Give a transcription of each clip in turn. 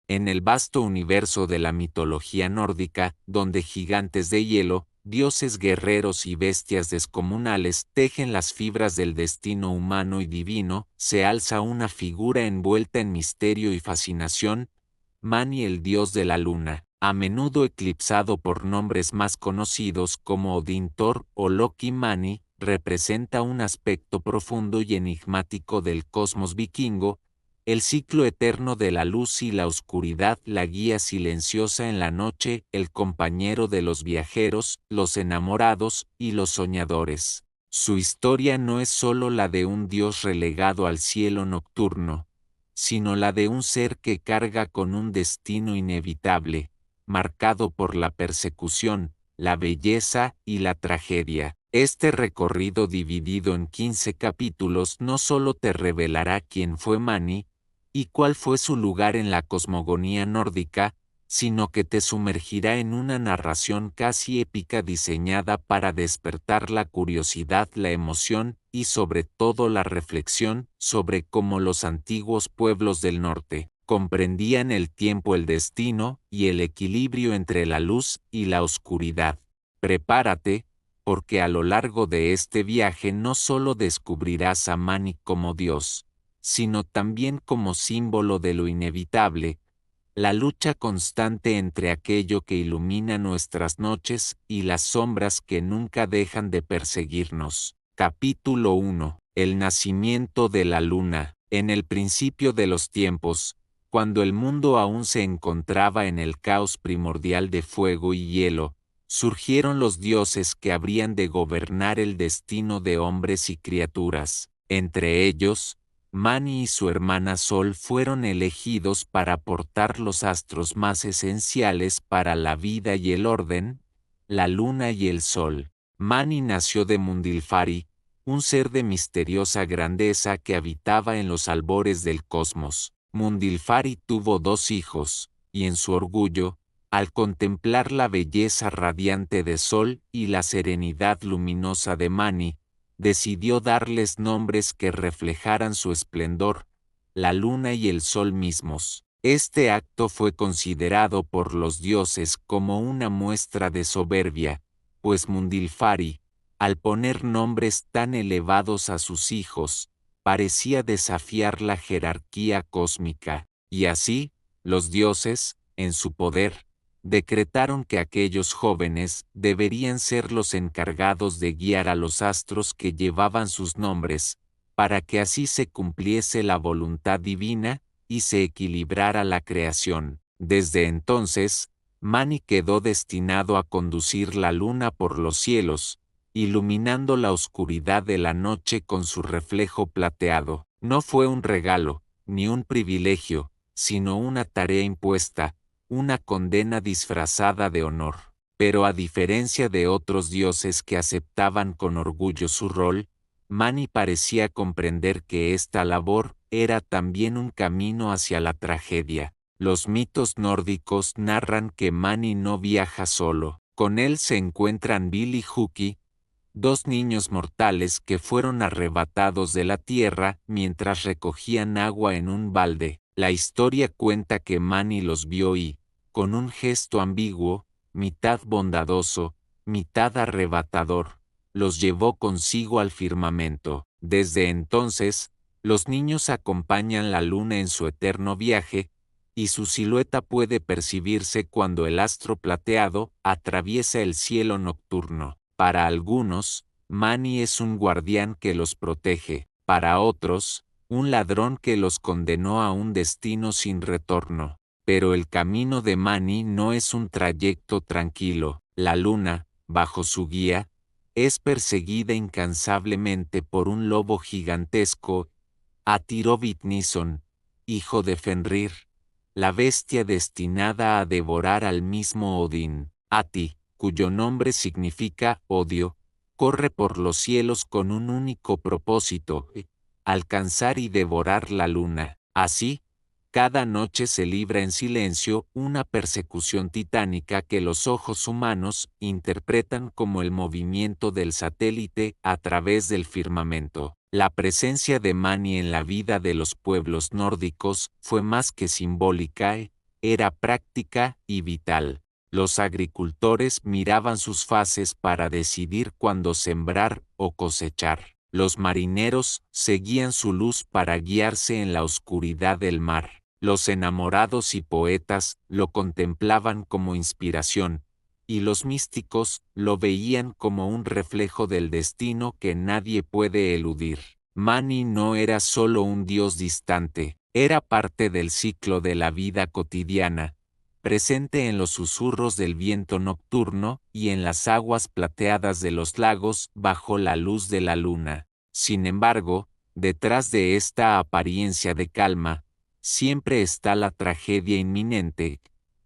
En el vasto universo de la mitología nórdica, donde gigantes de hielo, dioses guerreros y bestias descomunales tejen las fibras del destino humano y divino, se alza una figura envuelta en misterio y fascinación, Mani, el dios de la luna, a menudo eclipsado por nombres más conocidos como Odin Thor o Loki. Mani representa un aspecto profundo y enigmático del cosmos vikingo, el ciclo eterno de la luz y la oscuridad, la guía silenciosa en la noche, el compañero de los viajeros, los enamorados y los soñadores. Su historia no es solo la de un dios relegado al cielo nocturno, sino la de un ser que carga con un destino inevitable, marcado por la persecución, la belleza y la tragedia. Este recorrido dividido en 15 capítulos no solo te revelará quién fue Mani, y cuál fue su lugar en la cosmogonía nórdica, sino que te sumergirá en una narración casi épica diseñada para despertar la curiosidad, la emoción y sobre todo la reflexión sobre cómo los antiguos pueblos del norte comprendían el tiempo, el destino y el equilibrio entre la luz y la oscuridad. Prepárate, porque a lo largo de este viaje no solo descubrirás a Mani como Dios, sino también como símbolo de lo inevitable, la lucha constante entre aquello que ilumina nuestras noches y las sombras que nunca dejan de perseguirnos. Capítulo 1. El nacimiento de la luna. En el principio de los tiempos, cuando el mundo aún se encontraba en el caos primordial de fuego y hielo, surgieron los dioses que habrían de gobernar el destino de hombres y criaturas. Entre ellos, Mani y su hermana Sol fueron elegidos para portar los astros más esenciales para la vida y el orden, la luna y el sol. Mani nació de Mundilfari, un ser de misteriosa grandeza que habitaba en los albores del cosmos. Mundilfari tuvo 2 hijos, y en su orgullo, al contemplar la belleza radiante de Sol y la serenidad luminosa de Mani, decidió darles nombres que reflejaran su esplendor, la luna y el sol mismos. Este acto fue considerado por los dioses como una muestra de soberbia, pues Mundilfari, al poner nombres tan elevados a sus hijos, parecía desafiar la jerarquía cósmica, y así, los dioses, en su poder, decretaron que aquellos jóvenes deberían ser los encargados de guiar a los astros que llevaban sus nombres, para que así se cumpliese la voluntad divina y se equilibrara la creación. Desde entonces, Mani quedó destinado a conducir la luna por los cielos, iluminando la oscuridad de la noche con su reflejo plateado. No fue un regalo, ni un privilegio, sino una tarea impuesta, una condena disfrazada de honor. Pero a diferencia de otros dioses que aceptaban con orgullo su rol, Mani parecía comprender que esta labor era también un camino hacia la tragedia. Los mitos nórdicos narran que Mani no viaja solo. Con él se encuentran Bil y Huki, 2 niños mortales que fueron arrebatados de la tierra mientras recogían agua en un balde. La historia cuenta que Mani los vio y, con un gesto ambiguo, mitad bondadoso, mitad arrebatador, los llevó consigo al firmamento. Desde entonces, los niños acompañan la luna en su eterno viaje, y su silueta puede percibirse cuando el astro plateado atraviesa el cielo nocturno. Para algunos, Mani es un guardián que los protege, para otros, un ladrón que los condenó a un destino sin retorno. Pero el camino de Mani no es un trayecto tranquilo. La luna, bajo su guía, es perseguida incansablemente por un lobo gigantesco, Atirovitnison, hijo de Fenrir, la bestia destinada a devorar al mismo Odín. Ati, cuyo nombre significa odio, corre por los cielos con un único propósito: alcanzar y devorar la luna. Así, cada noche se libra en silencio una persecución titánica que los ojos humanos interpretan como el movimiento del satélite a través del firmamento. La presencia de Mani en la vida de los pueblos nórdicos fue más que simbólica, era práctica y vital. Los agricultores miraban sus faces para decidir cuándo sembrar o cosechar. Los marineros seguían su luz para guiarse en la oscuridad del mar. Los enamorados y poetas lo contemplaban como inspiración, y los místicos lo veían como un reflejo del destino que nadie puede eludir. Mani no era solo un dios distante, era parte del ciclo de la vida cotidiana, presente en los susurros del viento nocturno y en las aguas plateadas de los lagos bajo la luz de la luna. Sin embargo, detrás de esta apariencia de calma, siempre está la tragedia inminente,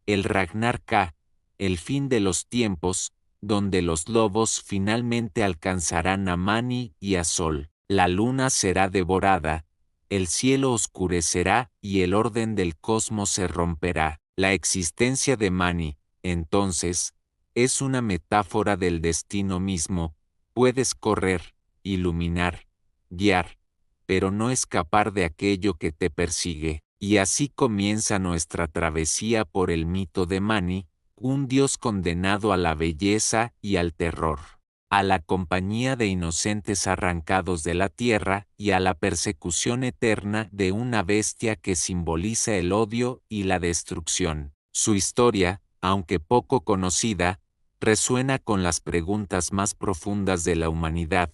el Ragnarka, el fin de los tiempos, donde los lobos finalmente alcanzarán a Mani y a Sol. La luna será devorada, el cielo oscurecerá y el orden del cosmos se romperá. La existencia de Mani, entonces, es una metáfora del destino mismo. Puedes correr, iluminar, guiar, pero no escapar de aquello que te persigue. Y así comienza nuestra travesía por el mito de Mani, un dios condenado a la belleza y al terror, a la compañía de inocentes arrancados de la tierra y a la persecución eterna de una bestia que simboliza el odio y la destrucción. Su historia, aunque poco conocida, resuena con las preguntas más profundas de la humanidad.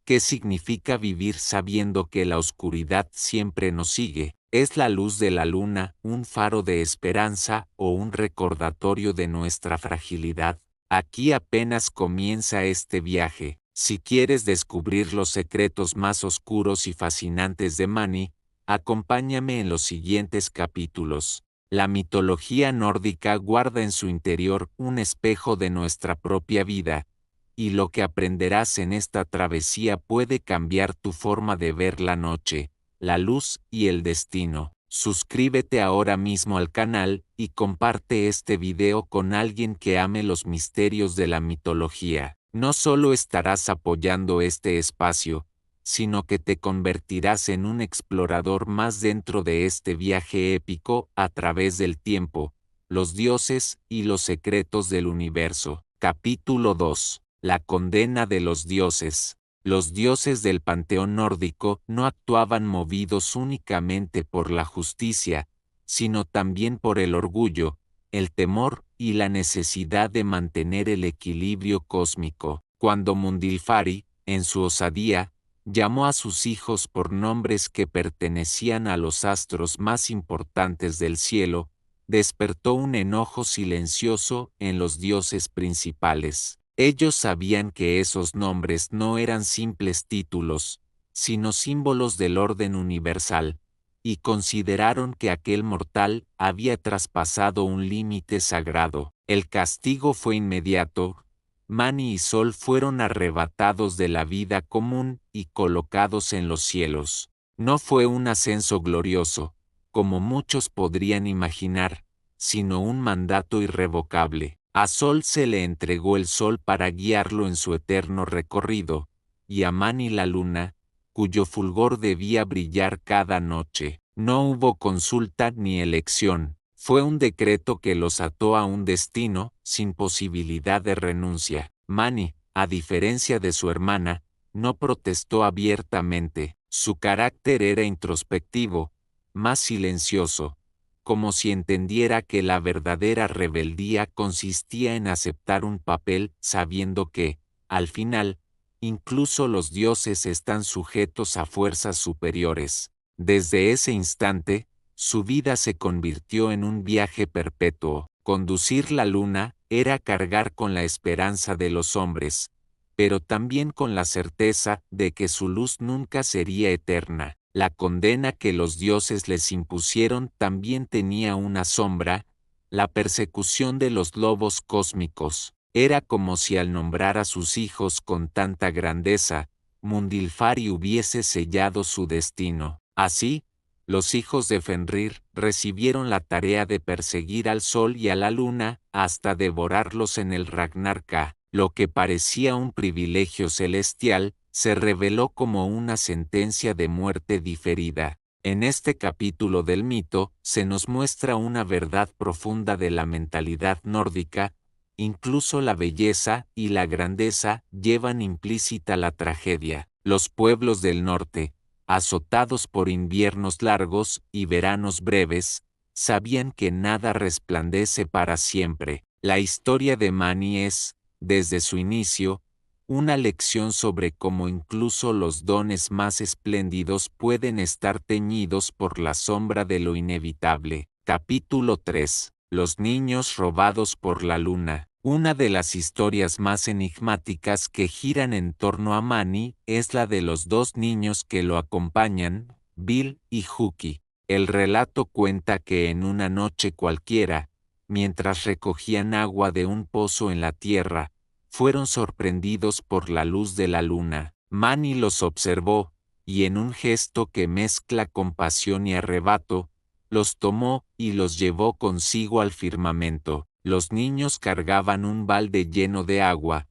¿Qué significa vivir sabiendo que la oscuridad siempre nos sigue? ¿Es la luz de la luna un faro de esperanza o un recordatorio de nuestra fragilidad? Aquí apenas comienza este viaje. Si quieres descubrir los secretos más oscuros y fascinantes de Mani, acompáñame en los siguientes capítulos. La mitología nórdica guarda en su interior un espejo de nuestra propia vida, y lo que aprenderás en esta travesía puede cambiar tu forma de ver la noche, la luz y el destino. Suscríbete ahora mismo al canal y comparte este video con alguien que ame los misterios de la mitología. No solo estarás apoyando este espacio, sino que te convertirás en un explorador más dentro de este viaje épico a través del tiempo, los dioses y los secretos del universo. Capítulo 2. La condena de los dioses. Los dioses del panteón nórdico no actuaban movidos únicamente por la justicia, sino también por el orgullo, el temor y la necesidad de mantener el equilibrio cósmico. Cuando Mundilfari, en su osadía, llamó a sus hijos por nombres que pertenecían a los astros más importantes del cielo, despertó un enojo silencioso en los dioses principales. Ellos sabían que esos nombres no eran simples títulos, sino símbolos del orden universal, y consideraron que aquel mortal había traspasado un límite sagrado. El castigo fue inmediato. Mani y Sol fueron arrebatados de la vida común y colocados en los cielos. No fue un ascenso glorioso, como muchos podrían imaginar, sino un mandato irrevocable. A Sol se le entregó el sol para guiarlo en su eterno recorrido, y a Mani la luna, cuyo fulgor debía brillar cada noche. No hubo consulta ni elección, fue un decreto que los ató a un destino, sin posibilidad de renuncia. Mani, a diferencia de su hermana, no protestó abiertamente. Su carácter era introspectivo, más silencioso, como si entendiera que la verdadera rebeldía consistía en aceptar un papel sabiendo que, al final, incluso los dioses están sujetos a fuerzas superiores. Desde ese instante, su vida se convirtió en un viaje perpetuo. Conducir la luna era cargar con la esperanza de los hombres, pero también con la certeza de que su luz nunca sería eterna. La condena que los dioses les impusieron también tenía una sombra, la persecución de los lobos cósmicos. Era como si al nombrar a sus hijos con tanta grandeza, Mundilfari hubiese sellado su destino. Así, los hijos de Fenrir recibieron la tarea de perseguir al sol y a la luna hasta devorarlos en el Ragnarka. Lo que parecía un privilegio celestial, se reveló como una sentencia de muerte diferida. En este capítulo del mito, se nos muestra una verdad profunda de la mentalidad nórdica. Incluso la belleza y la grandeza llevan implícita la tragedia. Los pueblos del norte, azotados por inviernos largos y veranos breves, sabían que nada resplandece para siempre. La historia de Mani es, desde su inicio, una lección sobre cómo incluso los dones más espléndidos pueden estar teñidos por la sombra de lo inevitable. Capítulo 3. Los niños robados por la luna. Una de las historias más enigmáticas que giran en torno a Mani es la de los dos niños que lo acompañan, Bill y Huki. El relato cuenta que en una noche cualquiera, mientras recogían agua de un pozo en la tierra, fueron sorprendidos por la luz de la luna. Mani los observó, y en un gesto que mezcla compasión y arrebato, los tomó y los llevó consigo al firmamento. Los niños cargaban un balde lleno de agua,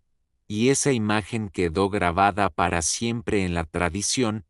y esa imagen quedó grabada para siempre en la tradición.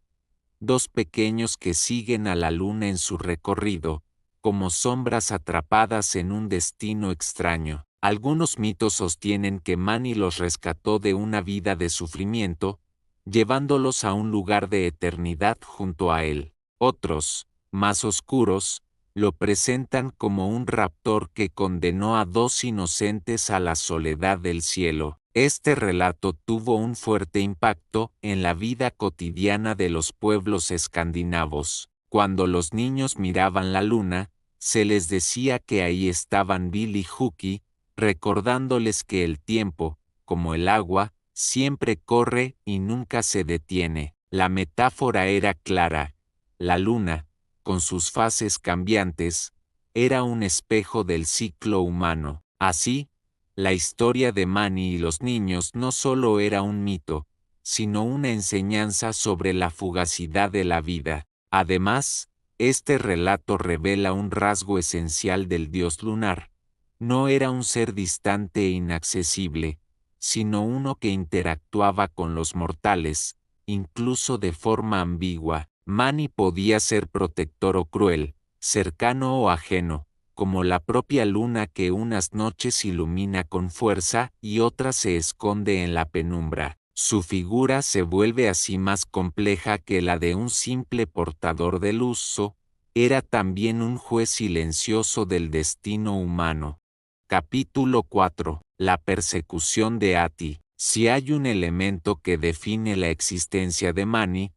Dos pequeños que siguen a la luna en su recorrido, como sombras atrapadas en un destino extraño. Algunos mitos sostienen que Mani los rescató de una vida de sufrimiento, llevándolos a un lugar de eternidad junto a él. Otros, más oscuros, lo presentan como un raptor que condenó a dos inocentes a la soledad del cielo. Este relato tuvo un fuerte impacto en la vida cotidiana de los pueblos escandinavos. Cuando los niños miraban la luna, se les decía que ahí estaban Bill y Huki, recordándoles que el tiempo, como el agua, siempre corre y nunca se detiene. La metáfora era clara. La luna, con sus fases cambiantes, era un espejo del ciclo humano. Así, la historia de Mani y los niños no solo era un mito, sino una enseñanza sobre la fugacidad de la vida. Además, este relato revela un rasgo esencial del dios lunar. No era un ser distante e inaccesible, sino uno que interactuaba con los mortales, incluso de forma ambigua. Mani podía ser protector o cruel, cercano o ajeno, como la propia luna que unas noches ilumina con fuerza y otras se esconde en la penumbra. Su figura se vuelve así más compleja que la de un simple portador de luz. Era también un juez silencioso del destino humano. Capítulo 4. La persecución de Ati. Si hay un elemento que define la existencia de Mani,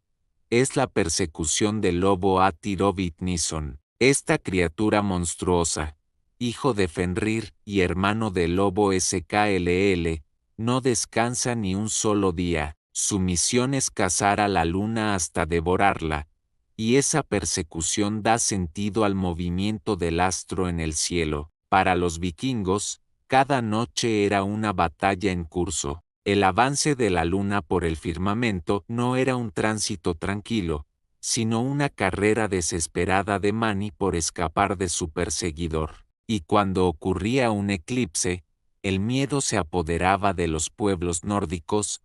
es la persecución del lobo Ati Rovitnison. Esta criatura monstruosa, hijo de Fenrir y hermano del lobo Skll, no descansa ni un solo día. Su misión es cazar a la luna hasta devorarla, y esa persecución da sentido al movimiento del astro en el cielo. Para los vikingos, cada noche era una batalla en curso. El avance de la luna por el firmamento no era un tránsito tranquilo, sino una carrera desesperada de Mani por escapar de su perseguidor. Y cuando ocurría un eclipse, el miedo se apoderaba de los pueblos nórdicos.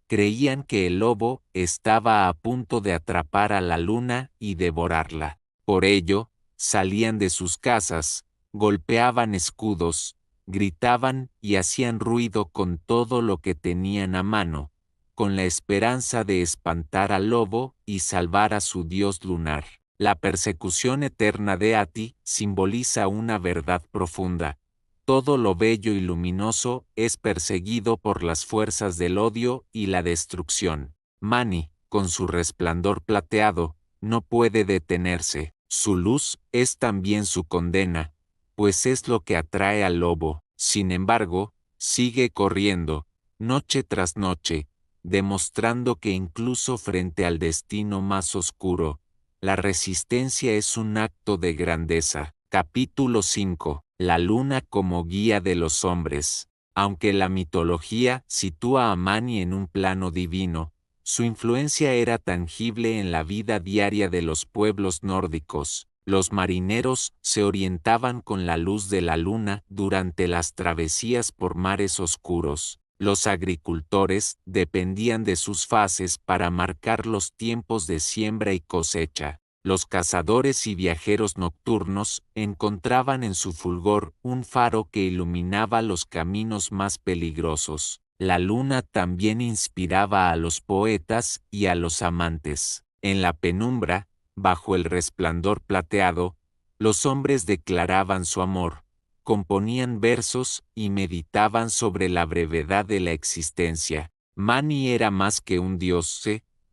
Creían que el lobo estaba a punto de atrapar a la luna y devorarla. Por ello, salían de sus casas, golpeaban escudos, gritaban y hacían ruido con todo lo que tenían a mano, con la esperanza de espantar al lobo y salvar a su dios lunar. La persecución eterna de Ati simboliza una verdad profunda. Todo lo bello y luminoso es perseguido por las fuerzas del odio y la destrucción. Mani, con su resplandor plateado, no puede detenerse. Su luz es también su condena, pues es lo que atrae al lobo. Sin embargo, sigue corriendo, noche tras noche, demostrando que incluso frente al destino más oscuro, la resistencia es un acto de grandeza. Capítulo 5. La luna como guía de los hombres. Aunque la mitología sitúa a Mani en un plano divino, su influencia era tangible en la vida diaria de los pueblos nórdicos. Los marineros se orientaban con la luz de la luna durante las travesías por mares oscuros. Los agricultores dependían de sus fases para marcar los tiempos de siembra y cosecha. Los cazadores y viajeros nocturnos encontraban en su fulgor un faro que iluminaba los caminos más peligrosos. La luna también inspiraba a los poetas y a los amantes. En la penumbra, bajo el resplandor plateado, los hombres declaraban su amor, componían versos y meditaban sobre la brevedad de la existencia. Mani era más que un dios,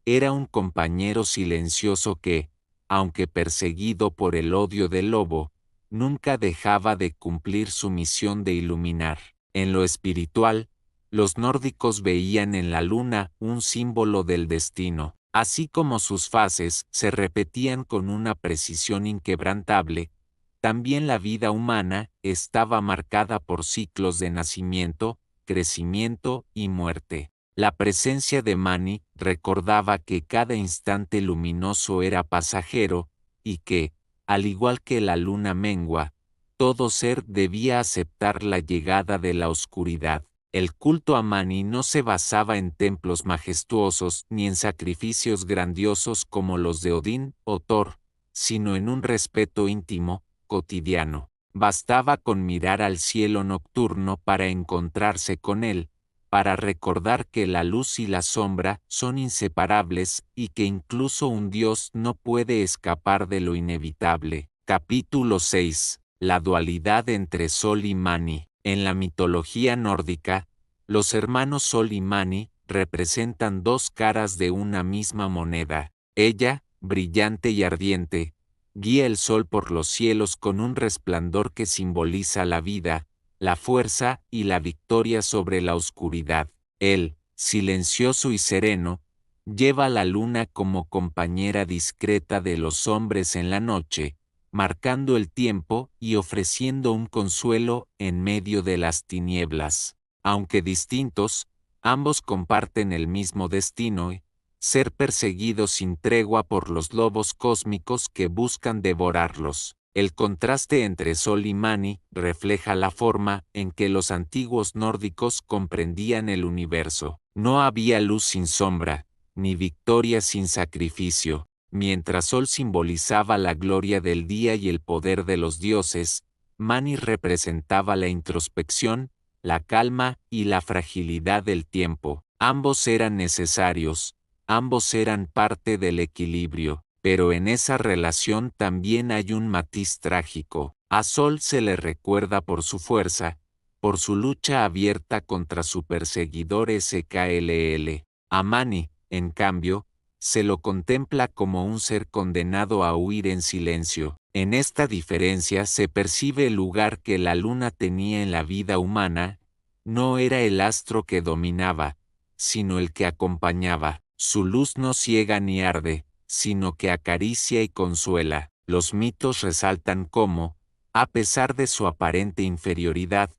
era un compañero silencioso que, aunque perseguido por el odio del lobo, nunca dejaba de cumplir su misión de iluminar. En lo espiritual, los nórdicos veían en la luna un símbolo del destino. Así como sus fases se repetían con una precisión inquebrantable, también la vida humana estaba marcada por ciclos de nacimiento, crecimiento y muerte. La presencia de Mani recordaba que cada instante luminoso era pasajero, y que, al igual que la luna mengua, todo ser debía aceptar la llegada de la oscuridad. El culto a Mani no se basaba en templos majestuosos ni en sacrificios grandiosos como los de Odín o Thor, sino en un respeto íntimo, cotidiano. Bastaba con mirar al cielo nocturno para encontrarse con él, para recordar que la luz y la sombra son inseparables y que incluso un dios no puede escapar de lo inevitable. Capítulo 6. La dualidad entre Sol y Mani. En la mitología nórdica, los hermanos Sol y Mani representan dos caras de una misma moneda. Ella, brillante y ardiente, guía el sol por los cielos con un resplandor que simboliza la vida, la fuerza y la victoria sobre la oscuridad. Él, silencioso y sereno, lleva la luna como compañera discreta de los hombres en la noche, marcando el tiempo y ofreciendo un consuelo en medio de las tinieblas. Aunque distintos, ambos comparten el mismo destino, ser perseguidos sin tregua por los lobos cósmicos que buscan devorarlos. El contraste entre Sol y Mani refleja la forma en que los antiguos nórdicos comprendían el universo. No había luz sin sombra, ni victoria sin sacrificio. Mientras Sol simbolizaba la gloria del día y el poder de los dioses, Mani representaba la introspección, la calma y la fragilidad del tiempo. Ambos eran necesarios, ambos eran parte del equilibrio, pero en esa relación también hay un matiz trágico. A Sol se le recuerda por su fuerza, por su lucha abierta contra su perseguidor SKLL. A Mani, en cambio, se lo contempla como un ser condenado a huir en silencio. En esta diferencia se percibe el lugar que la luna tenía en la vida humana. No era el astro que dominaba, sino el que acompañaba. Su luz no ciega ni arde, sino que acaricia y consuela. Los mitos resaltan cómo, a pesar de su aparente inferioridad,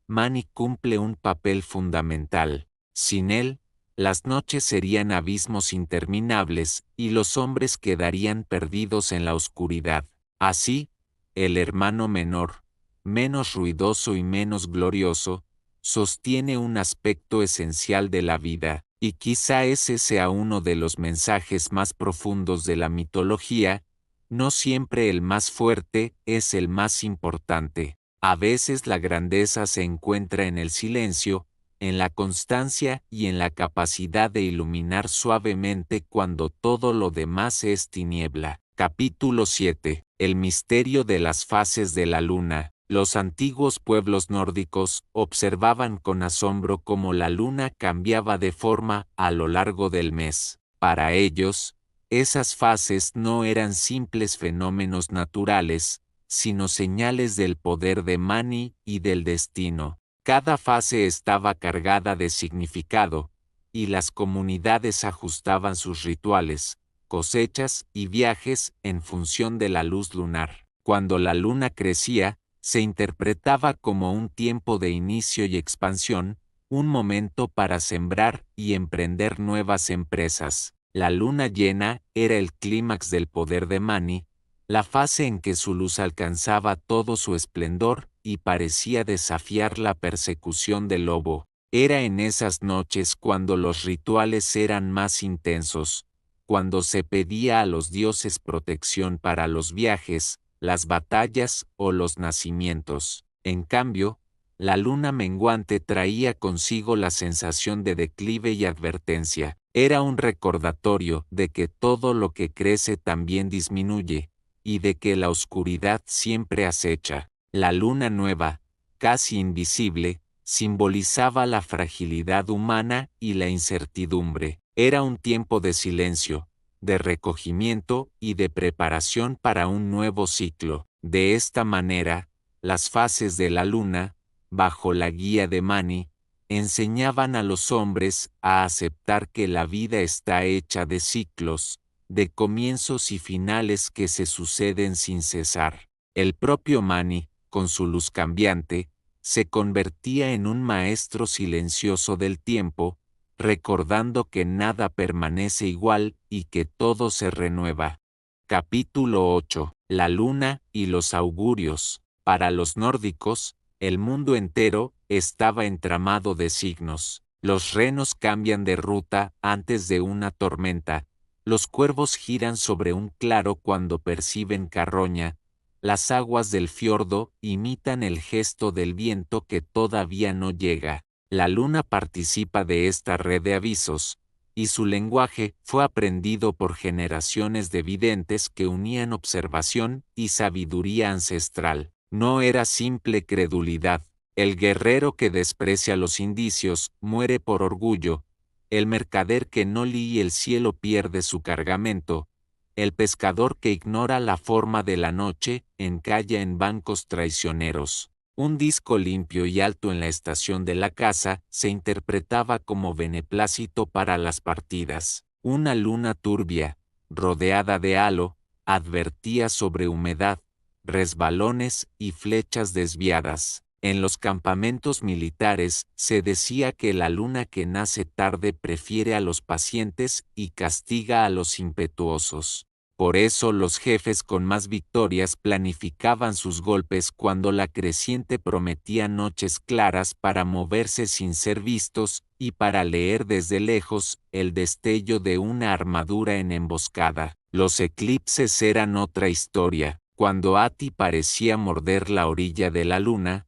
Mani cumple un papel fundamental. Sin él, las noches serían abismos interminables y los hombres quedarían perdidos en la oscuridad. Así, el hermano menor, menos ruidoso y menos glorioso, sostiene un aspecto esencial de la vida, y quizá ese sea uno de los mensajes más profundos de la mitología. No siempre el más fuerte es el más importante. A veces la grandeza se encuentra en el silencio, en la constancia y en la capacidad de iluminar suavemente cuando todo lo demás es tiniebla. Capítulo 7. El misterio de las fases de la luna. Los antiguos pueblos nórdicos observaban con asombro cómo la luna cambiaba de forma a lo largo del mes. Para ellos, esas fases no eran simples fenómenos naturales, sino señales del poder de Mani y del destino. Cada fase estaba cargada de significado, y las comunidades ajustaban sus rituales, cosechas y viajes en función de la luz lunar. Cuando la luna crecía, se interpretaba como un tiempo de inicio y expansión, un momento para sembrar y emprender nuevas empresas. La luna llena era el clímax del poder de Mani, la fase en que su luz alcanzaba todo su esplendor y parecía desafiar la persecución del lobo. Era en esas noches cuando los rituales eran más intensos, cuando se pedía a los dioses protección para los viajes, las batallas o los nacimientos. En cambio, la luna menguante traía consigo la sensación de declive y advertencia. Era un recordatorio de que todo lo que crece también disminuye, y de que la oscuridad siempre acecha. La luna nueva, casi invisible, simbolizaba la fragilidad humana y la incertidumbre. Era un tiempo de silencio, de recogimiento y de preparación para un nuevo ciclo. De esta manera, las fases de la luna, bajo la guía de Mani, enseñaban a los hombres a aceptar que la vida está hecha de ciclos, de comienzos y finales que se suceden sin cesar. El propio Mani, con su luz cambiante, se convertía en un maestro silencioso del tiempo, recordando que nada permanece igual y que todo se renueva. Capítulo 8. La luna y los augurios. Para los nórdicos, el mundo entero estaba entramado de signos. Los renos cambian de ruta antes de una tormenta, los cuervos giran sobre un claro cuando perciben carroña, las aguas del fiordo imitan el gesto del viento que todavía no llega. La luna participa de esta red de avisos, y su lenguaje fue aprendido por generaciones de videntes que unían observación y sabiduría ancestral. No era simple credulidad. El guerrero que desprecia los indicios muere por orgullo, el mercader que no lee el cielo pierde su cargamento, el pescador que ignora la forma de la noche encalla en bancos traicioneros. Un disco limpio y alto en la estación de la casa se interpretaba como beneplácito para las partidas. Una luna turbia, rodeada de halo, advertía sobre humedad, resbalones y flechas desviadas. En los campamentos militares se decía que la luna que nace tarde prefiere a los pacientes y castiga a los impetuosos. Por eso los jefes con más victorias planificaban sus golpes cuando la creciente prometía noches claras para moverse sin ser vistos y para leer desde lejos el destello de una armadura en emboscada. Los eclipses eran otra historia. Cuando Ati parecía morder la orilla de la luna,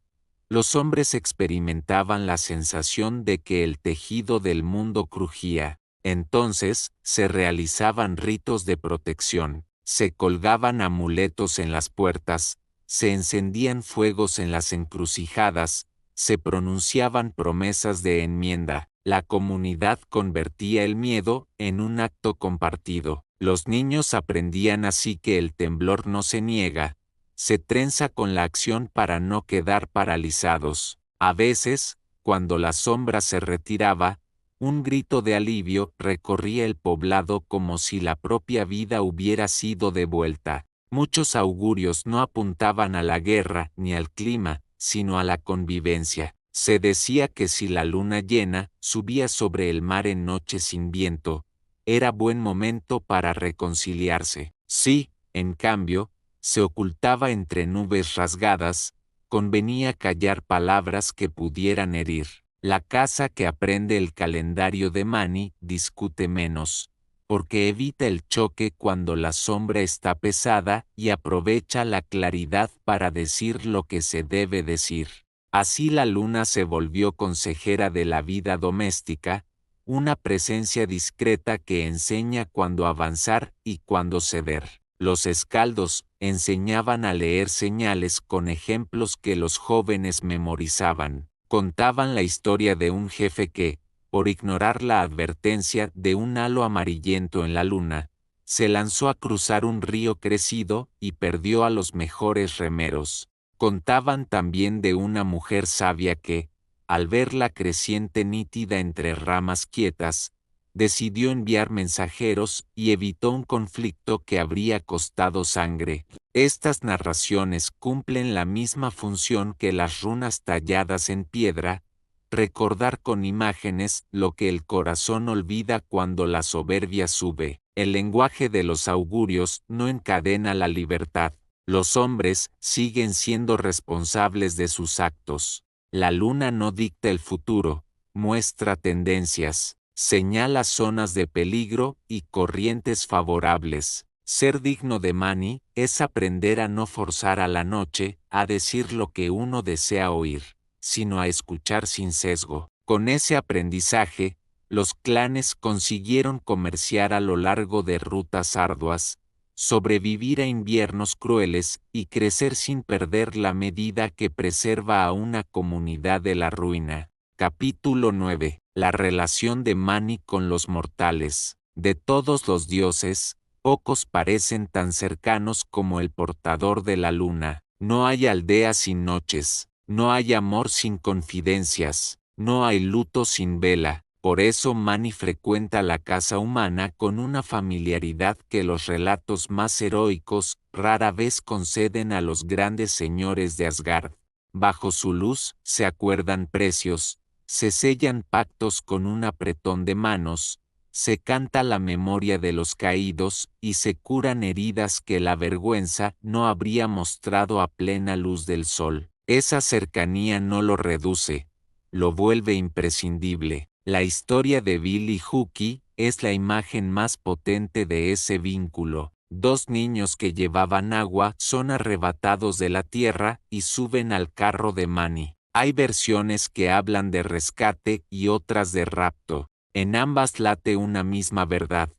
los hombres experimentaban la sensación de que el tejido del mundo crujía. Entonces, se realizaban ritos de protección, se colgaban amuletos en las puertas, se encendían fuegos en las encrucijadas, se pronunciaban promesas de enmienda. La comunidad convertía el miedo en un acto compartido. Los niños aprendían así que el temblor no se niega, se trenza con la acción para no quedar paralizados. A veces, cuando la sombra se retiraba, un grito de alivio recorría el poblado como si la propia vida hubiera sido devuelta. Muchos augurios no apuntaban a la guerra ni al clima, sino a la convivencia. Se decía que si la luna llena subía sobre el mar en noche sin viento, era buen momento para reconciliarse. Si, en cambio, se ocultaba entre nubes rasgadas, convenía callar palabras que pudieran herir. La casa que aprende el calendario de Mani discute menos, porque evita el choque cuando la sombra está pesada y aprovecha la claridad para decir lo que se debe decir. Así la luna se volvió consejera de la vida doméstica, una presencia discreta que enseña cuándo avanzar y cuándo ceder. Los escaldos enseñaban a leer señales con ejemplos que los jóvenes memorizaban. Contaban la historia de un jefe que, por ignorar la advertencia de un halo amarillento en la luna, se lanzó a cruzar un río crecido y perdió a los mejores remeros. Contaban también de una mujer sabia que, al ver la creciente nítida entre ramas quietas, decidió enviar mensajeros y evitó un conflicto que habría costado sangre. Estas narraciones cumplen la misma función que las runas talladas en piedra, recordar con imágenes lo que el corazón olvida cuando la soberbia sube. El lenguaje de los augurios no encadena la libertad. Los hombres siguen siendo responsables de sus actos. La luna no dicta el futuro, muestra tendencias. Señala zonas de peligro y corrientes favorables. Ser digno de Mani es aprender a no forzar a la noche a decir lo que uno desea oír, sino a escuchar sin sesgo. Con ese aprendizaje, los clanes consiguieron comerciar a lo largo de rutas arduas, sobrevivir a inviernos crueles y crecer sin perder la medida que preserva a una comunidad de la ruina. Capítulo 9. La relación de Mani con los mortales. De todos los dioses, pocos parecen tan cercanos como el portador de la luna. No hay aldea sin noches, no hay amor sin confidencias, no hay luto sin vela. Por eso Mani frecuenta la casa humana con una familiaridad que los relatos más heroicos rara vez conceden a los grandes señores de Asgard. Bajo su luz se acuerdan precios, se sellan pactos con un apretón de manos, se canta la memoria de los caídos y se curan heridas que la vergüenza no habría mostrado a plena luz del sol. Esa cercanía no lo reduce, lo vuelve imprescindible. La historia de Billy y Huki es la imagen más potente de ese vínculo. Dos niños que llevaban agua son arrebatados de la tierra y suben al carro de Mani. Hay versiones que hablan de rescate y otras de rapto. En ambas late una misma verdad,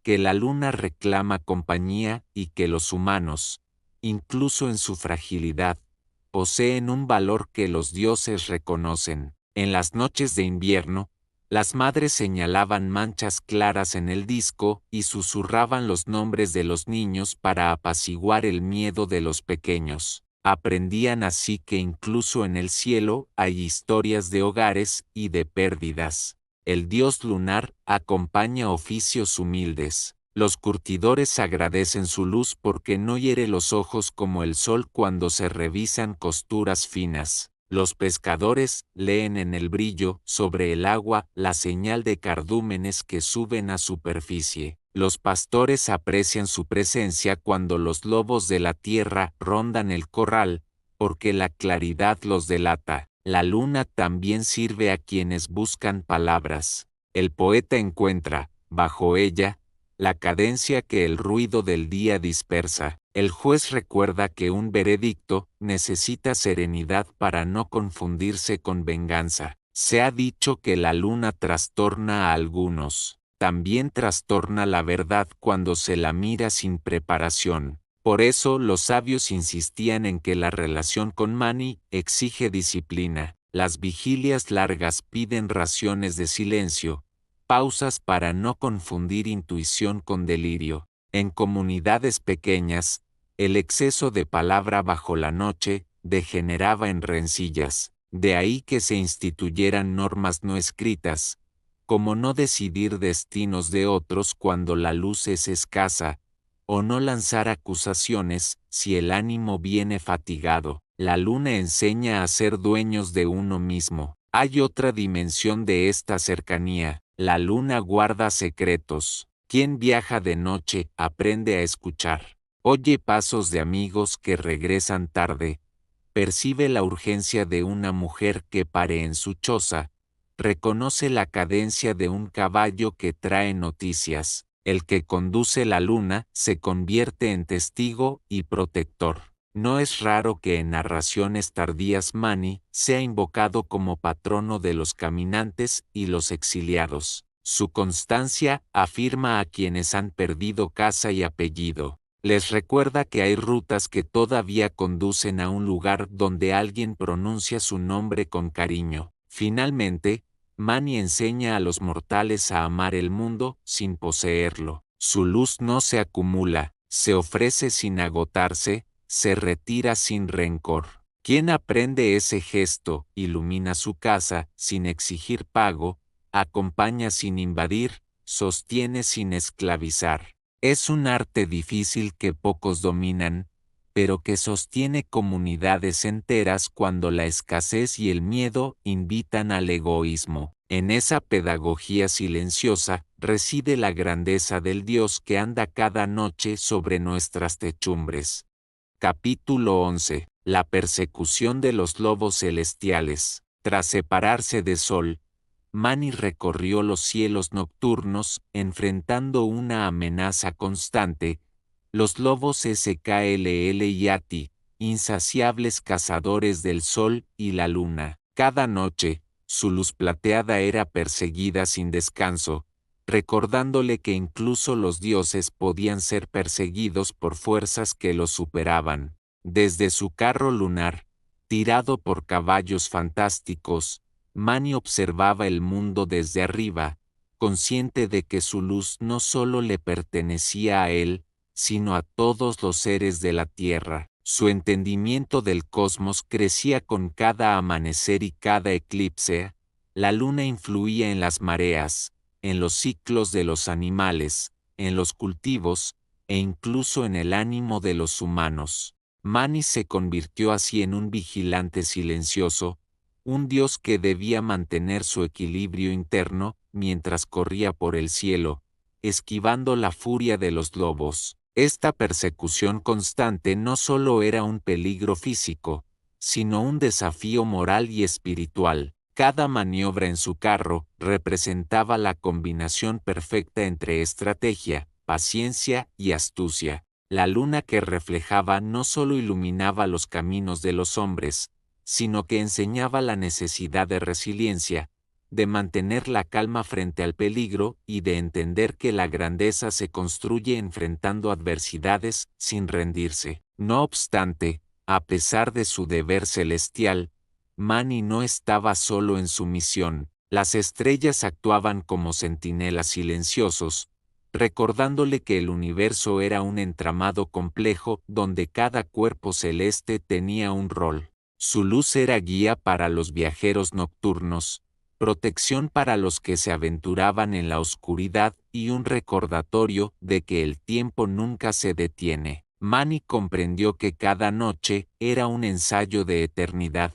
que la luna reclama compañía y que los humanos, incluso en su fragilidad, poseen un valor que los dioses reconocen. En las noches de invierno, las madres señalaban manchas claras en el disco y susurraban los nombres de los niños para apaciguar el miedo de los pequeños. Aprendían así que incluso en el cielo hay historias de hogares y de pérdidas. El dios lunar acompaña oficios humildes. Los curtidores agradecen su luz porque no hiere los ojos como el sol cuando se revisan costuras finas. Los pescadores leen en el brillo sobre el agua la señal de cardúmenes que suben a superficie. Los pastores aprecian su presencia cuando los lobos de la tierra rondan el corral, porque la claridad los delata. La luna también sirve a quienes buscan palabras. El poeta encuentra, bajo ella, la cadencia que el ruido del día dispersa. El juez recuerda que un veredicto necesita serenidad para no confundirse con venganza. Se ha dicho que la luna trastorna a algunos. También trastorna la verdad cuando se la mira sin preparación. Por eso los sabios insistían en que la relación con Mani exige disciplina. Las vigilias largas piden raciones de silencio, pausas para no confundir intuición con delirio. En comunidades pequeñas, el exceso de palabra bajo la noche degeneraba en rencillas. De ahí que se instituyeran normas no escritas, como no decidir destinos de otros cuando la luz es escasa, o no lanzar acusaciones si el ánimo viene fatigado. La luna enseña a ser dueños de uno mismo. Hay otra dimensión de esta cercanía. La luna guarda secretos. Quien viaja de noche aprende a escuchar. Oye pasos de amigos que regresan tarde. Percibe la urgencia de una mujer que pare en su choza. Reconoce la cadencia de un caballo que trae noticias. El que conduce la luna se convierte en testigo y protector. No es raro que en narraciones tardías Mani sea invocado como patrono de los caminantes y los exiliados. Su constancia afirma a quienes han perdido casa y apellido. Les recuerda que hay rutas que todavía conducen a un lugar donde alguien pronuncia su nombre con cariño. Finalmente, Mani enseña a los mortales a amar el mundo sin poseerlo. Su luz no se acumula, se ofrece sin agotarse, se retira sin rencor. Quien aprende ese gesto, ilumina su casa sin exigir pago, acompaña sin invadir, sostiene sin esclavizar. Es un arte difícil que pocos dominan, pero que sostiene comunidades enteras cuando la escasez y el miedo invitan al egoísmo. En esa pedagogía silenciosa reside la grandeza del Dios que anda cada noche sobre nuestras techumbres. Capítulo 11. La persecución de los lobos celestiales. Tras separarse de Sol, Mani recorrió los cielos nocturnos, enfrentando una amenaza constante: los lobos SKLL Yati, insaciables cazadores del sol y la luna. Cada noche, su luz plateada era perseguida sin descanso, recordándole que incluso los dioses podían ser perseguidos por fuerzas que los superaban. Desde su carro lunar, tirado por caballos fantásticos, Mani observaba el mundo desde arriba, consciente de que su luz no solo le pertenecía a él, sino a todos los seres de la Tierra. Su entendimiento del cosmos crecía con cada amanecer y cada eclipse. La luna influía en las mareas, en los ciclos de los animales, en los cultivos, e incluso en el ánimo de los humanos. Mani se convirtió así en un vigilante silencioso, un dios que debía mantener su equilibrio interno mientras corría por el cielo, esquivando la furia de los lobos. Esta persecución constante no solo era un peligro físico, sino un desafío moral y espiritual. Cada maniobra en su carro representaba la combinación perfecta entre estrategia, paciencia y astucia. La luna que reflejaba no solo iluminaba los caminos de los hombres, sino que enseñaba la necesidad de resiliencia, de mantener la calma frente al peligro y de entender que la grandeza se construye enfrentando adversidades sin rendirse. No obstante, a pesar de su deber celestial, Mani no estaba solo en su misión. Las estrellas actuaban como centinelas silenciosos, recordándole que el universo era un entramado complejo donde cada cuerpo celeste tenía un rol. Su luz era guía para los viajeros nocturnos, protección para los que se aventuraban en la oscuridad y un recordatorio de que el tiempo nunca se detiene. Mani comprendió que cada noche era un ensayo de eternidad,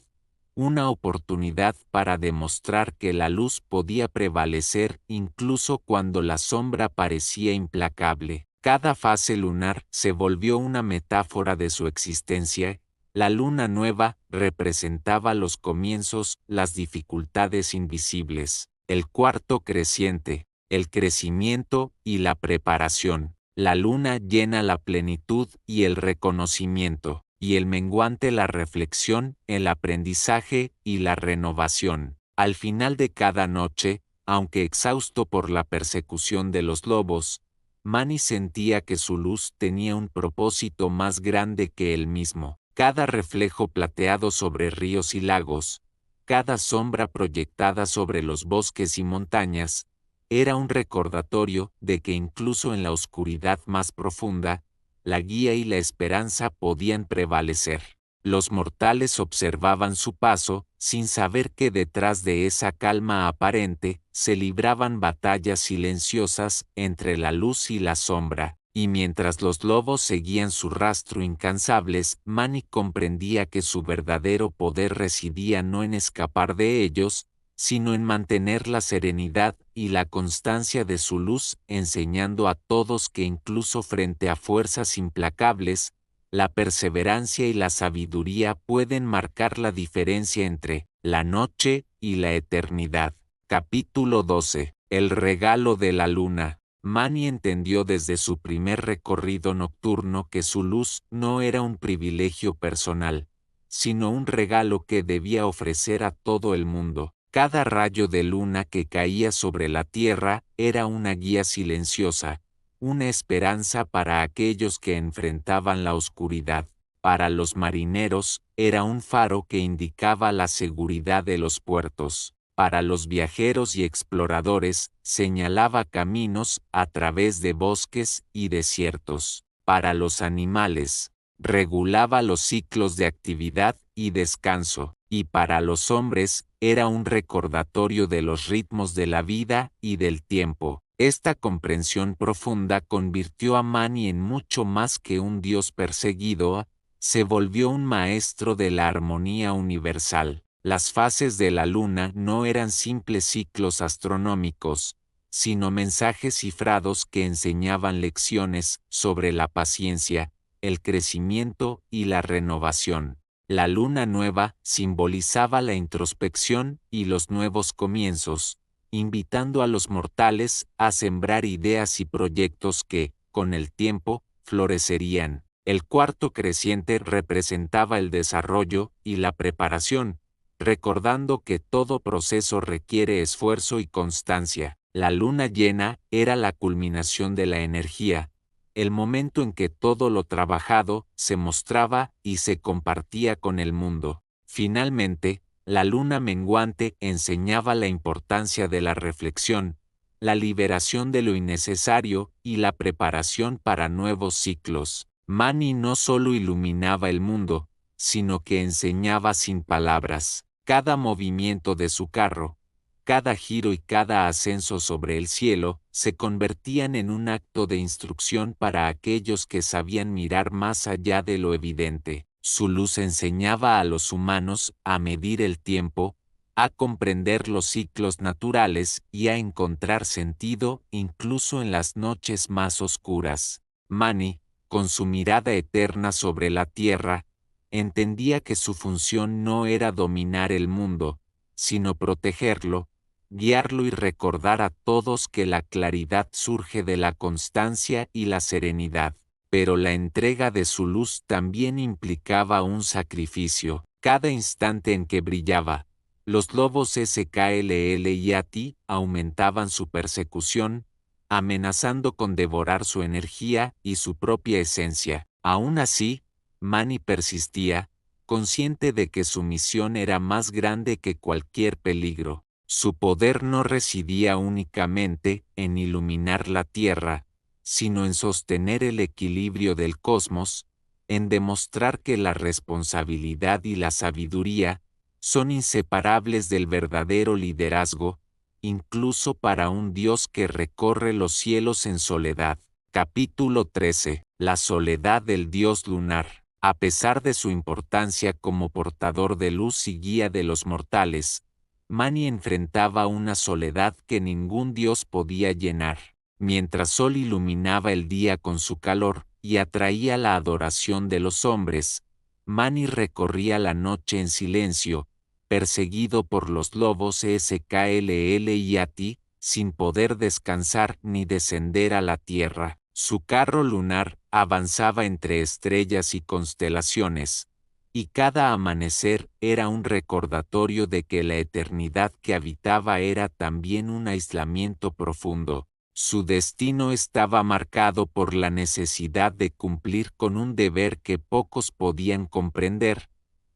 una oportunidad para demostrar que la luz podía prevalecer incluso cuando la sombra parecía implacable. Cada fase lunar se volvió una metáfora de su existencia. La luna nueva representaba los comienzos, las dificultades invisibles, el cuarto creciente, el crecimiento y la preparación. La luna llena la plenitud y el reconocimiento, y el menguante la reflexión, el aprendizaje y la renovación. Al final de cada noche, aunque exhausto por la persecución de los lobos, Mani sentía que su luz tenía un propósito más grande que él mismo. Cada reflejo plateado sobre ríos y lagos, cada sombra proyectada sobre los bosques y montañas, era un recordatorio de que incluso en la oscuridad más profunda, la guía y la esperanza podían prevalecer. Los mortales observaban su paso, sin saber que detrás de esa calma aparente se libraban batallas silenciosas entre la luz y la sombra. Y mientras los lobos seguían su rastro incansables, Mani comprendía que su verdadero poder residía no en escapar de ellos, sino en mantener la serenidad y la constancia de su luz, enseñando a todos que incluso frente a fuerzas implacables, la perseverancia y la sabiduría pueden marcar la diferencia entre la noche y la eternidad. Capítulo 12. El regalo de la luna. Mani entendió desde su primer recorrido nocturno que su luz no era un privilegio personal, sino un regalo que debía ofrecer a todo el mundo. Cada rayo de luna que caía sobre la tierra era una guía silenciosa, una esperanza para aquellos que enfrentaban la oscuridad. Para los marineros, era un faro que indicaba la seguridad de los puertos. Para los viajeros y exploradores, señalaba caminos a través de bosques y desiertos. Para los animales, regulaba los ciclos de actividad y descanso. Y para los hombres, era un recordatorio de los ritmos de la vida y del tiempo. Esta comprensión profunda convirtió a Mani en mucho más que un dios perseguido, se volvió un maestro de la armonía universal. Las fases de la luna no eran simples ciclos astronómicos, sino mensajes cifrados que enseñaban lecciones sobre la paciencia, el crecimiento y la renovación. La luna nueva simbolizaba la introspección y los nuevos comienzos, invitando a los mortales a sembrar ideas y proyectos que, con el tiempo, florecerían. El cuarto creciente representaba el desarrollo y la preparación, recordando que todo proceso requiere esfuerzo y constancia. La luna llena era la culminación de la energía, el momento en que todo lo trabajado se mostraba y se compartía con el mundo. Finalmente, la luna menguante enseñaba la importancia de la reflexión, la liberación de lo innecesario y la preparación para nuevos ciclos. Mani no solo iluminaba el mundo, sino que enseñaba sin palabras. Cada movimiento de su carro, cada giro y cada ascenso sobre el cielo se convertían en un acto de instrucción para aquellos que sabían mirar más allá de lo evidente. Su luz enseñaba a los humanos a medir el tiempo, a comprender los ciclos naturales y a encontrar sentido incluso en las noches más oscuras. Mani, con su mirada eterna sobre la tierra, entendía que su función no era dominar el mundo, sino protegerlo, guiarlo y recordar a todos que la claridad surge de la constancia y la serenidad. Pero la entrega de su luz también implicaba un sacrificio. Cada instante en que brillaba, los lobos SKLL y ATI aumentaban su persecución, amenazando con devorar su energía y su propia esencia. Aún así, Mani persistía, consciente de que su misión era más grande que cualquier peligro. Su poder no residía únicamente en iluminar la Tierra, sino en sostener el equilibrio del cosmos, en demostrar que la responsabilidad y la sabiduría son inseparables del verdadero liderazgo, incluso para un Dios que recorre los cielos en soledad. Capítulo 13. La soledad del Dios lunar. A pesar de su importancia como portador de luz y guía de los mortales, Mani enfrentaba una soledad que ningún dios podía llenar. Mientras Sol iluminaba el día con su calor y atraía la adoración de los hombres, Mani recorría la noche en silencio, perseguido por los lobos SKLL y ATI, sin poder descansar ni descender a la tierra. Su carro lunar avanzaba entre estrellas y constelaciones, y cada amanecer era un recordatorio de que la eternidad que habitaba era también un aislamiento profundo. Su destino estaba marcado por la necesidad de cumplir con un deber que pocos podían comprender: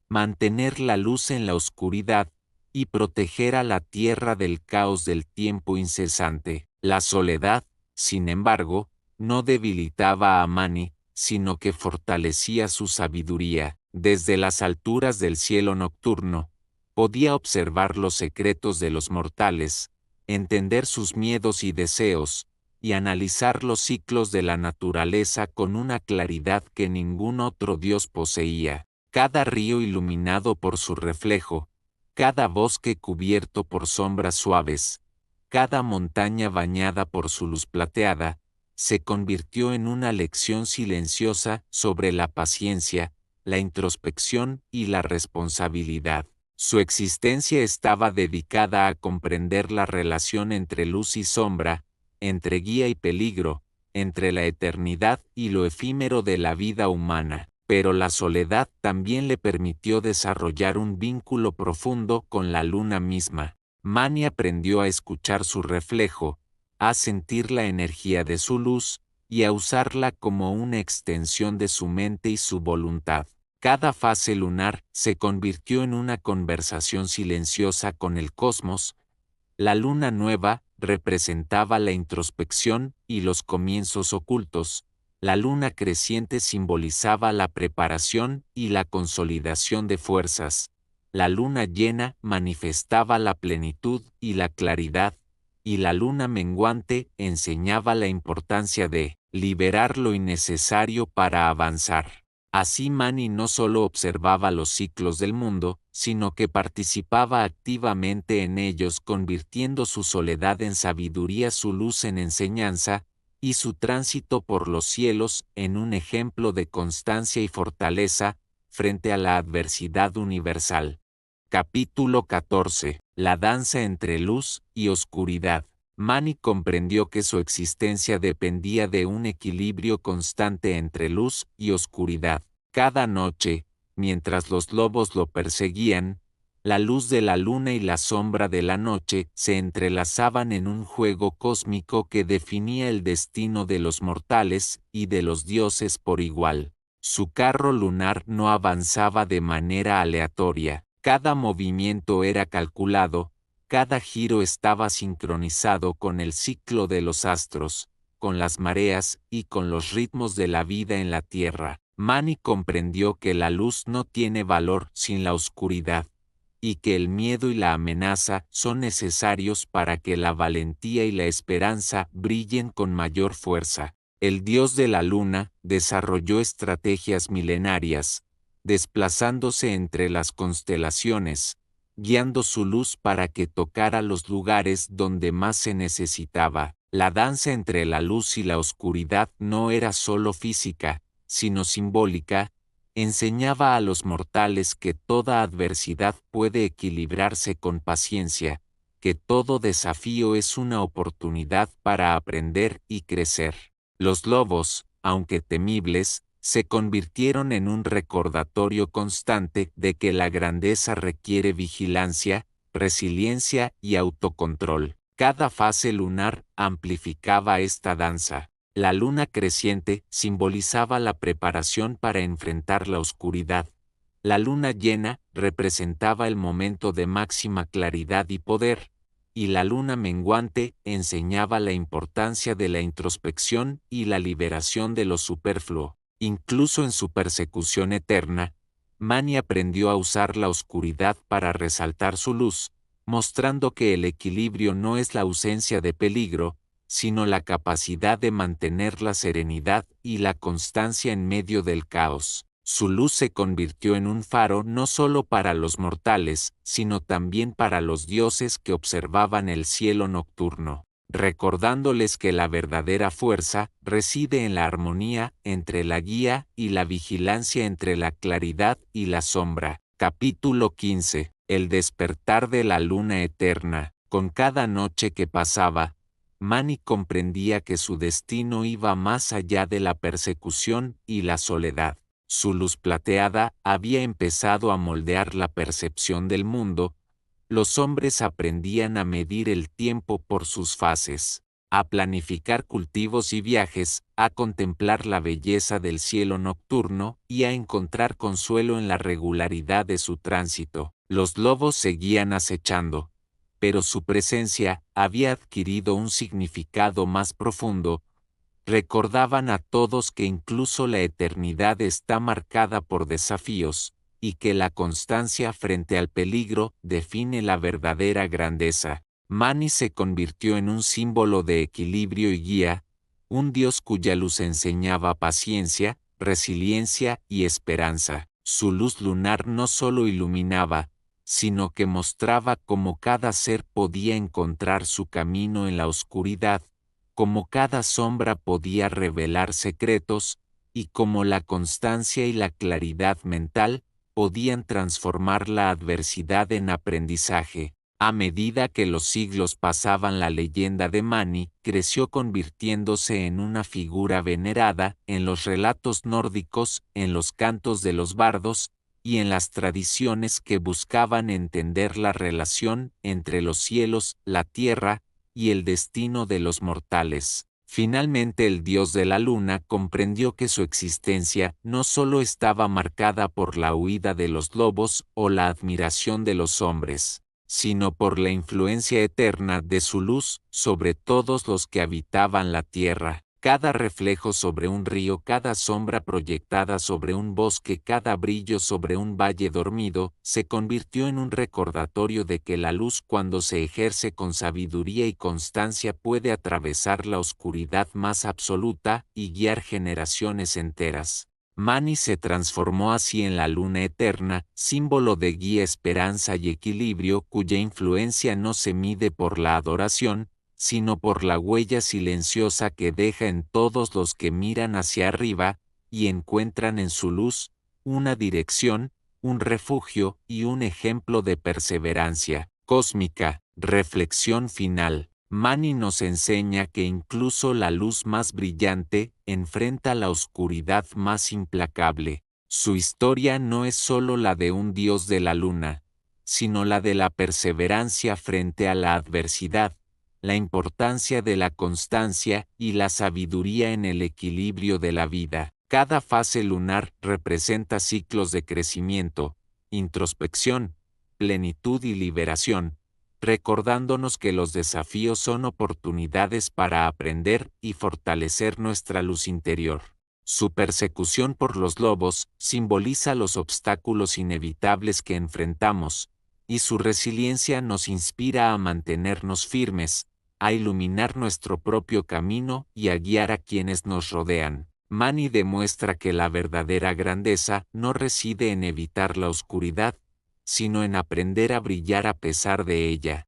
mantener la luz en la oscuridad y proteger a la tierra del caos del tiempo incesante. La soledad, sin embargo, no debilitaba a Mani, sino que fortalecía su sabiduría. Desde las alturas del cielo nocturno, podía observar los secretos de los mortales, entender sus miedos y deseos, y analizar los ciclos de la naturaleza con una claridad que ningún otro dios poseía. Cada río iluminado por su reflejo, cada bosque cubierto por sombras suaves, cada montaña bañada por su luz plateada, se convirtió en una lección silenciosa sobre la paciencia, la introspección y la responsabilidad. Su existencia estaba dedicada a comprender la relación entre luz y sombra, entre guía y peligro, entre la eternidad y lo efímero de la vida humana. Pero la soledad también le permitió desarrollar un vínculo profundo con la luna misma. Mani aprendió a escuchar su reflejo, a sentir la energía de su luz y a usarla como una extensión de su mente y su voluntad. Cada fase lunar se convirtió en una conversación silenciosa con el cosmos. La luna nueva representaba la introspección y los comienzos ocultos. La luna creciente simbolizaba la preparación y la consolidación de fuerzas. La luna llena manifestaba la plenitud y la claridad, y la luna menguante enseñaba la importancia de liberar lo innecesario para avanzar. Así Mani no solo observaba los ciclos del mundo, sino que participaba activamente en ellos, convirtiendo su soledad en sabiduría, su luz en enseñanza, y su tránsito por los cielos en un ejemplo de constancia y fortaleza frente a la adversidad universal. Capítulo 14. la danza entre luz y oscuridad. Mani comprendió que su existencia dependía de un equilibrio constante entre luz y oscuridad. Cada noche, mientras los lobos lo perseguían, la luz de la luna y la sombra de la noche se entrelazaban en un juego cósmico que definía el destino de los mortales y de los dioses por igual. Su carro lunar no avanzaba de manera aleatoria. Cada movimiento era calculado, cada giro estaba sincronizado con el ciclo de los astros, con las mareas y con los ritmos de la vida en la tierra. Mani comprendió que la luz no tiene valor sin la oscuridad, y que el miedo y la amenaza son necesarios para que la valentía y la esperanza brillen con mayor fuerza. El dios de la luna desarrolló estrategias milenarias, desplazándose entre las constelaciones, guiando su luz para que tocara los lugares donde más se necesitaba. La danza entre la luz y la oscuridad no era solo física, sino simbólica. Enseñaba a los mortales que toda adversidad puede equilibrarse con paciencia, que todo desafío es una oportunidad para aprender y crecer. Los lobos, aunque temibles, se convirtieron en un recordatorio constante de que la grandeza requiere vigilancia, resiliencia y autocontrol. Cada fase lunar amplificaba esta danza. La luna creciente simbolizaba la preparación para enfrentar la oscuridad. La luna llena representaba el momento de máxima claridad y poder, y la luna menguante enseñaba la importancia de la introspección y la liberación de lo superfluo. Incluso en su persecución eterna, Mani aprendió a usar la oscuridad para resaltar su luz, mostrando que el equilibrio no es la ausencia de peligro, sino la capacidad de mantener la serenidad y la constancia en medio del caos. Su luz se convirtió en un faro no solo para los mortales, sino también para los dioses que observaban el cielo nocturno, recordándoles que la verdadera fuerza reside en la armonía entre la guía y la vigilancia entre la claridad y la sombra. Capítulo 15. El despertar de la luna eterna. Con cada noche que pasaba, Mani comprendía que su destino iba más allá de la persecución y la soledad. Su luz plateada había empezado a moldear la percepción del mundo. Los hombres aprendían a medir el tiempo por sus fases, a planificar cultivos y viajes, a contemplar la belleza del cielo nocturno y a encontrar consuelo en la regularidad de su tránsito. Los lobos seguían acechando, pero su presencia había adquirido un significado más profundo. Recordaban a todos que incluso la eternidad está marcada por desafíos, y que la constancia frente al peligro define la verdadera grandeza. Mani se convirtió en un símbolo de equilibrio y guía, un dios cuya luz enseñaba paciencia, resiliencia y esperanza. Su luz lunar no solo iluminaba, sino que mostraba cómo cada ser podía encontrar su camino en la oscuridad, cómo cada sombra podía revelar secretos, y cómo la constancia y la claridad mental podían transformar la adversidad en aprendizaje. A medida que los siglos pasaban, la leyenda de Mani creció convirtiéndose en una figura venerada en los relatos nórdicos, en los cantos de los bardos, y en las tradiciones que buscaban entender la relación entre los cielos, la tierra y el destino de los mortales. Finalmente el dios de la luna comprendió que su existencia no solo estaba marcada por la huida de los lobos o la admiración de los hombres, sino por la influencia eterna de su luz sobre todos los que habitaban la tierra. Cada reflejo sobre un río, cada sombra proyectada sobre un bosque, cada brillo sobre un valle dormido, se convirtió en un recordatorio de que la luz, cuando se ejerce con sabiduría y constancia, puede atravesar la oscuridad más absoluta y guiar generaciones enteras. Mani se transformó así en la luna eterna, símbolo de guía, esperanza y equilibrio, cuya influencia no se mide por la adoración, sino por la huella silenciosa que deja en todos los que miran hacia arriba y encuentran en su luz una dirección, un refugio y un ejemplo de perseverancia. Cósmica, reflexión final. Mani nos enseña que incluso la luz más brillante enfrenta la oscuridad más implacable. Su historia no es solo la de un dios de la luna, sino la de la perseverancia frente a la adversidad, la importancia de la constancia y la sabiduría en el equilibrio de la vida. Cada fase lunar representa ciclos de crecimiento, introspección, plenitud y liberación, recordándonos que los desafíos son oportunidades para aprender y fortalecer nuestra luz interior. Su persecución por los lobos simboliza los obstáculos inevitables que enfrentamos, y su resiliencia nos inspira a mantenernos firmes, a iluminar nuestro propio camino y a guiar a quienes nos rodean. Mani demuestra que la verdadera grandeza no reside en evitar la oscuridad, sino en aprender a brillar a pesar de ella.